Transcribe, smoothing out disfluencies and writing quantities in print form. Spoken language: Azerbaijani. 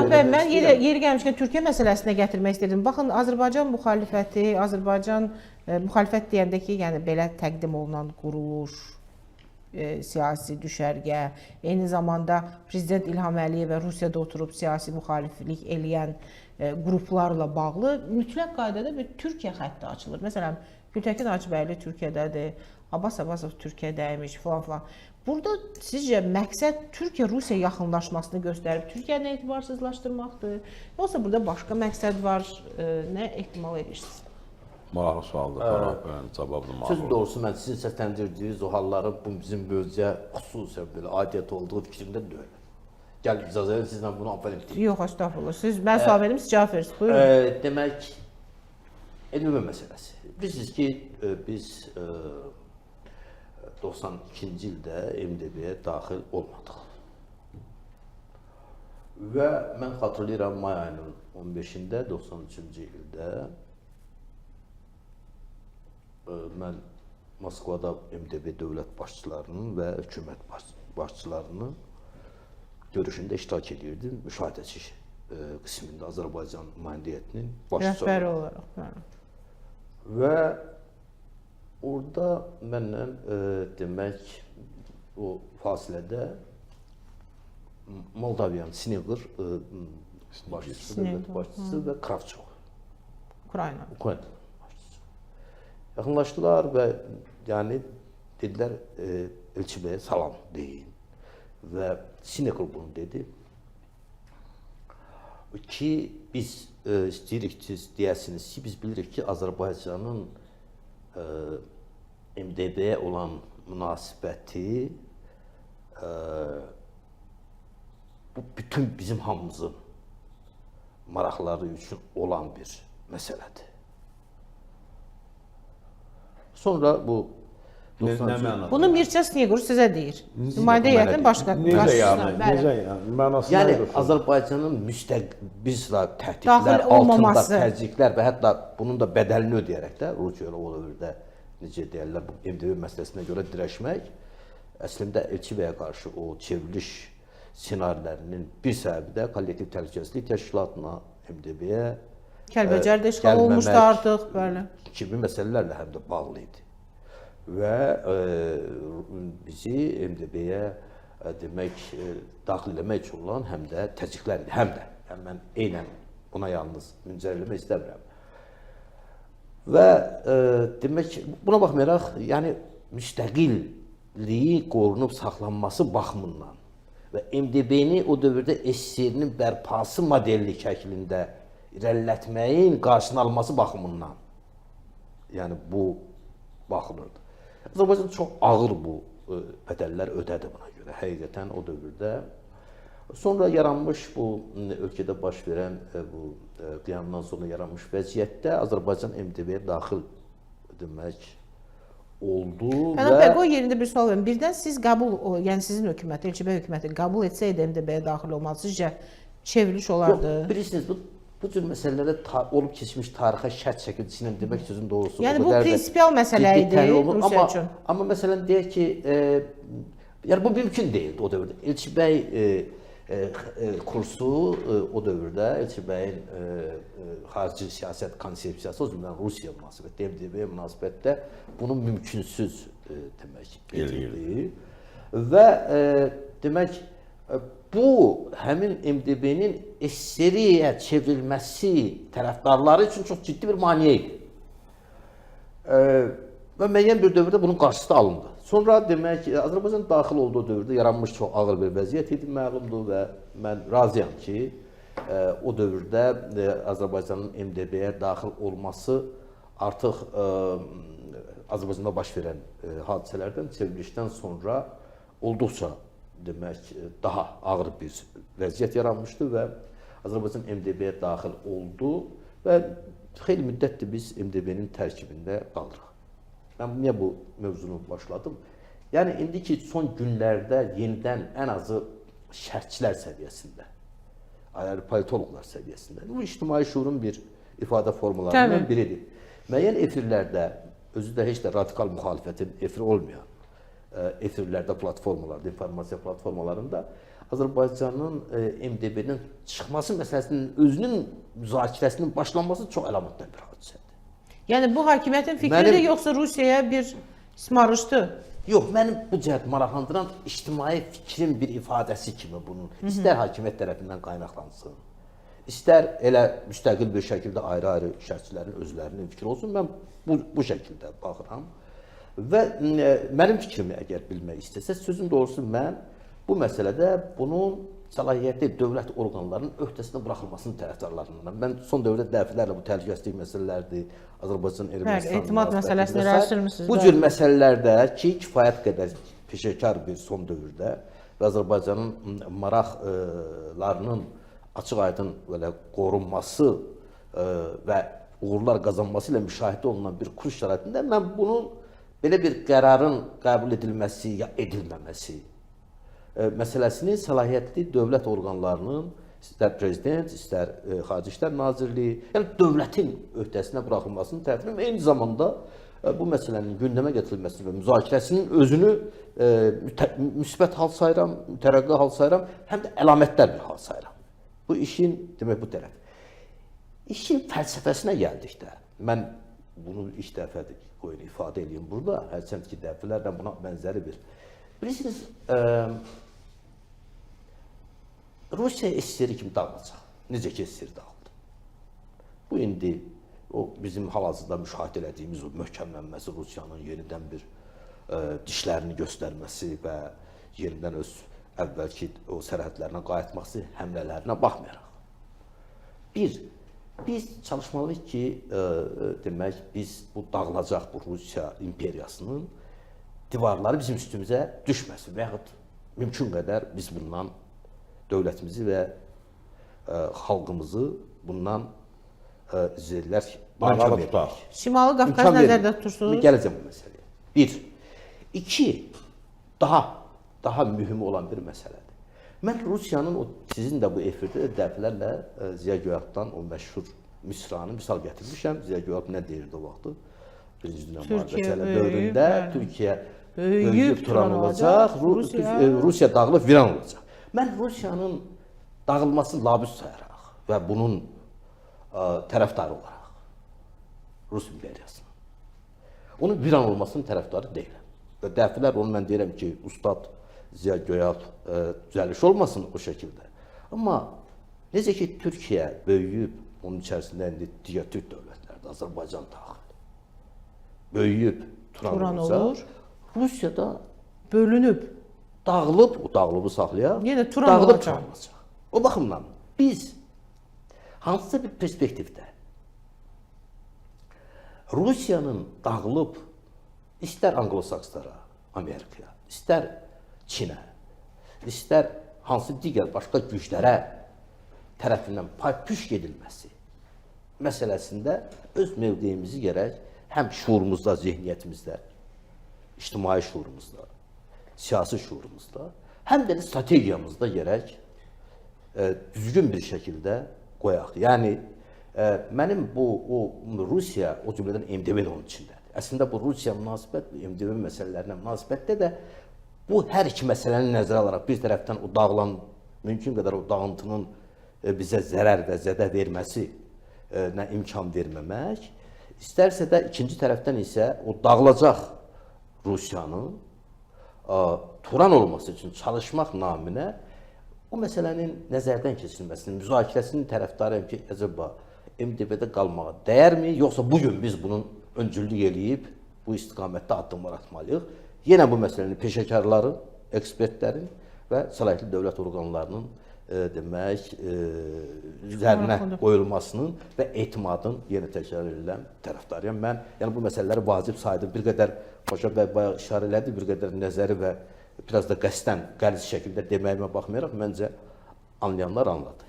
Məhəmməd bəy, mən yeri gəlmişkən Türkiyə məsələsinə gətirmək istəyirdim. Baxın, Azərbaycan müxalifəti, Azərbaycan müxalifət deyəndə ki, yəni belə təqdim olunan quruluş, siyasi düşərgə, eyni zamanda Prezident İlham Əliyevə Rusiyada oturub siyasi müxaliflik eləyən qruplarla bağlı mütləq qaydada bir Türkiyə xətti açılır. Məsələn, Gültəkin Hacıbəyli Türkiyədədir, Abbas Abbasov Türkiyədəymiş filan. Burada sizcə məqsəd Türkiyə-Rusiya yaxınlaşmasını göstərib Türkiyəni etibarsızlaşdırmaqdır? Yoxsa burada başqa məqsəd var? Nə ehtimal edirsiniz? Maraqlı sualdır. Cavabını maraqlı. Söz doğrusu mən sizin səsləndirdiyiniz o halları bu bizim mövzuya xüsusən belə aidiyyət olduğu fikrimdə deyil. Gəl icazə verin sizlə bunu əvvəl etdik. Yox, estağfurullah. Mən sual verim, siz cavab verirsiniz. Buyurun. Demək, elmi məsələsi. Bilirsiniz ki, biz 92-ci ildə MDB-yə daxil olmadıq. Və mən xatırlayıram, may ayının 15-də, 93-cü ildə mən Moskvada MDB dövlət başçılarının və hökumət başçılarının görüşündə iştirak edirdim, müşahidəçi qismində Azərbaycan nümayəndə heyətinin başçısı rəhbəri olaraq. Və orada mənlə demək o fasilədə Moldaviyanın Sneqır başçısı, dövlət başçısı və Kravçov. Ukrayna. Yaxınlaşdılar və yəni dedilər Elçi bəyə salam deyin və Sneqır bunu dedi ki biz istəyirik ki deyəsiniz ki biz bilirik ki Azərbaycanın MDB-yə olan münasibəti bu bütün bizim hamımızın maraqları üçün olan bir məsələdir. Sonra bu Bunu Mircea Snequr sizə deyir. Nümayəndə heyətinin başqa qarşısına. Necə yəni? Mənası yəni nədir? Azərbaycanın bir sıra təhdidlər, altında təzyiqlər və hətta bunun da bədəlini ödəyərək də Rusiya o dövrdə necə deyirlər bu MDB məsələsinə görə dirəşmək əslində Elçi bəyə qarşı o çevriliş ssenarilərinin bir səbəbi də kollektiv təhlükəsizlik təşkilatına, MDB-yə Kəlbəcər də işğal olmuşdu artıq, bəli. Kimi məsələlərlə həm də bağlı idi. Və bizi MDB-yə demək daxil eləmək üçün olan həm də təzyiqlər idi, həm də. Yəni mən eynən buna yalnız müncərləmək istəmirəm. Və demək buna baxmayaraq, yəni müstəqilliyi qorunub saxlanması baxımından və MDB-ni o dövrdə SSR-nin bərpası modelli şəklində irəlilətməyin qarşısını alması baxımından, yəni bu baxılırdı. Azərbaycan çox ağır bu bədəllər ödədi buna görə, həqiqətən o dövrdə. Sonra yaranmış bu ölkədə baş verən bu qiyamdan sonra yaranmış vəziyyətdə Azərbaycan MDB-yə daxil demək oldu Fənab bəy, o yerində bir sual verin. Birdən siz qəbul, yəni sizin hökuməti, Elçi bəy hökuməti qəbul etsəydi MDB-yə daxil olmalı, sizcə çevriliş olardı? Yox, bilirsiniz, bu cür məsələlərdə olub keçmiş tarixə şərt şəkilçisi ilə demək sözün doğrusu. Yəni bu prinsipial məsələ idi Rusiya üçün. Amma məsələn deyək ki, yəni bu mümkün deyildi o dövrdə. Elçi bəy kursu o dövrdə Elçi bəyin xarici siyasət konsepsiyası, o cümlədən Rusiya münasibətdə, MDB-yə münasibətdə bunu mümkünsüz demək edirdi. Və demək bu həmin MDB-nin SSR-yə çevrilməsi tərəfdarları üçün çox ciddi bir maneə idi. Və müəyyən bir dövrdə bunun qarşısı da alındı. Sonra demək Azərbaycan daxil olduğu dövrdə yaranmış çox ağır bir vəziyyət idi, məlumdur və mən razıyam ki, o dövrdə Azərbaycanın MDB-yə daxil olması artıq Azərbaycanda baş verən hadisələrdən, çevrilişdən sonra olduqca demək daha ağır bir vəziyyət yaranmışdı və Azərbaycan MDB-yə daxil oldu və xeyli müddətdir biz MDB-nin tərkibində qaldırıq. Mən niyə bu mövzunu başladım? Yəni indiki son günlərdə yenidən ən azı şərhçilər səviyyəsində, ayrı politoloqlar səviyyəsində bu ictimai şuurun bir ifadə formalarından biridir. Müəyyən efirlərdə özü də heç də radikal müxalifətin efiri olmayan efirlərdə, platformalarda, informasiya platformalarında Azərbaycanın MDB-dən çıxması məsələsinin özünün müzakirəsinin başlanması çox əlamətdar bir hadisədir. Yəni bu hakimiyyətin fikridir, Mənim- yoxsa Rusiyaya bir ismarışdır? Yox, mənim bu cəhət maraqlandıran ictimai fikrin bir ifadəsi kimi bunun. İstər hakimiyyət tərəfindən qaynaqlansın, istər elə müstəqil bir şəkildə ayrı-ayrı şəxslərin özlərinin fikri olsun, mən bu şəkildə baxıram. Və mənim fikrimi əgər bilmək istəsəz, sözün doğrusu mən bu məsələdə bunun səlahiyyətli dövlət orqanlarının öhdəsinə buraxılmasının tərəfdarlarından. Mən son dövrdə dəfələrlə bu təhlükəsizlik məsələlərdir, Azərbaycan Ermənistan etimad məsələsini münasibəti və sair. araşdırmısınız, Bu bəli. cür məsələlərdə ki, kifayət qədər peşəkar bir son dövrdə və Azərbaycanın maraqlarının açıq-aydın belə qorunması və uğurlar qazanması ilə müşahidə olunan bir kurs şəraitində mən bunun belə bir qərarın qəbul edilməsi ya edilməməsi məsələsini səlahiyyətli dövlət orqanlarının, istər prezident, istər Xarici İşlər Nazirliyi, yəni dövlətin öhdəsinə buraxılmasının tərəfindən eyni zamanda bu məsələnin gündəmə gətirilməsini və müzakirəsinin özünü müsbət hal sayıram, mütərəqqi hal sayıram, həm də əlamətdar bir hal sayıram. Bu işin demək bu tərəf. İşin fəlsəfəsinə gəldikdə, mən bunu ilk dəfədir qoyun ifadə edeyim burada, hərçənd ki dəfələrlə buna bənzəri bir. Bilirsiniz, Rusiya SSR kimi dağılacaq. Necə ki SSR dağıldı. Bu indi o bizim hal-hazırda müşahidə etdiyimiz o möhkəmlənməsi, Rusiyanın yenidən bir dişlərini göstərməsi və yenidən öz əvvəlki o sərhədlərinə qayıtması həmlələrinə baxmayaraq. Biz çalışmalıyıq ki, demək, biz bu dağılacaq bu Rusiya imperiyasının divarları bizim üstümüzə düşməsin və yaxud mümkün qədər biz bundan dövlətimizi və xalqımızı bundan izləyirlər Bağlı tutaq. Şimali Qafqaz nəzərdə tutursunuz? Gələcəm bu məsələyə. Bir. İki, daha mühüm olan bir məsələdir. Mən Rusiyanın, sizin də bu efirdə dəfələrlə Ziya Gökalpdan o məşhur misranı misal gətirmişəm. Ziya Gökalp nə deyirdi o vaxtı? Birinci Dünya müharibəsi dövründə Türkiyə böyüyüb turan olacaq, Rusiya dağılıb viran olacaq. Mən Rusiyanın dağılmasını labüd sayaraq və bunun tərəfdarı olaraq Rus imperiyasının onun viran olmasının tərəfdarı deyiləm. Və dəfələr onu mən deyirəm ki, Ustad Ziya Gökalp düzəliş olmasın o şəkildə. Amma necə ki Türkiyə böyüyüb, onun içərisində indi digər Türk dövlətlərdə, Azərbaycan daxil böyüyüb turan olur, Rusiyada bölünüb. Dağılıb, o dağılıbı saxlayaq, Yenə Turan olacaq. O baxımdan biz hansısa bir perspektivdə Rusiyanın dağılıb istər Anglosakslara, Amerikaya, istər Çinə, istər hansı digər başqa güclərə tərəfindən pay-püş edilməsi məsələsində öz mövqeyimizi gərək həm şuurumuzda, zehniyyətimizdə, ictimai şuurumuzda, siyasi şuurumuzda, həm də strategiyamızda gərək düzgün bir şəkildə qoyaq. Yəni, mənim bu Rusiya, o cümlədən MDB də onun içindədir. Əslində, bu Rusiya münasibət, MDB məsələlərinə münasibətdə də bu hər iki məsələni nəzərə alaraq bir tərəfdən o dağılan, mümkün qədər o dağıntının bizə zərər və zədə verməsi nə imkan verməmək, istərsə də ikinci tərəfdən isə o dağılacaq Rusiyanın turan olması üçün çalışmaq naminə o məsələnin nəzərdən keçirilməsinin, müzakirəsinin tərəfdarıyam ki, acaba MDB-də qalmağa dəyərmi, yoxsa bugün biz bunun öncüllük eləyib bu istiqamətdə addımlar atmalıyıq. Yenə bu məsələnin peşəkarların, ekspertlərin və səlahiyyətli dövlət orqanlarının demək, üzərinə qoyulmasının və etimadın yenə təkrar edilən tərəfdarıyam. Mən yəni bu məsələləri vacib saydım. Bir qədər Paşa bəy bayaq işarə elədi, bir qədər nəzəri və biraz da qəsdən qəliz şəkildə deməyimə baxmayaraq məncə anlayanlar anladı.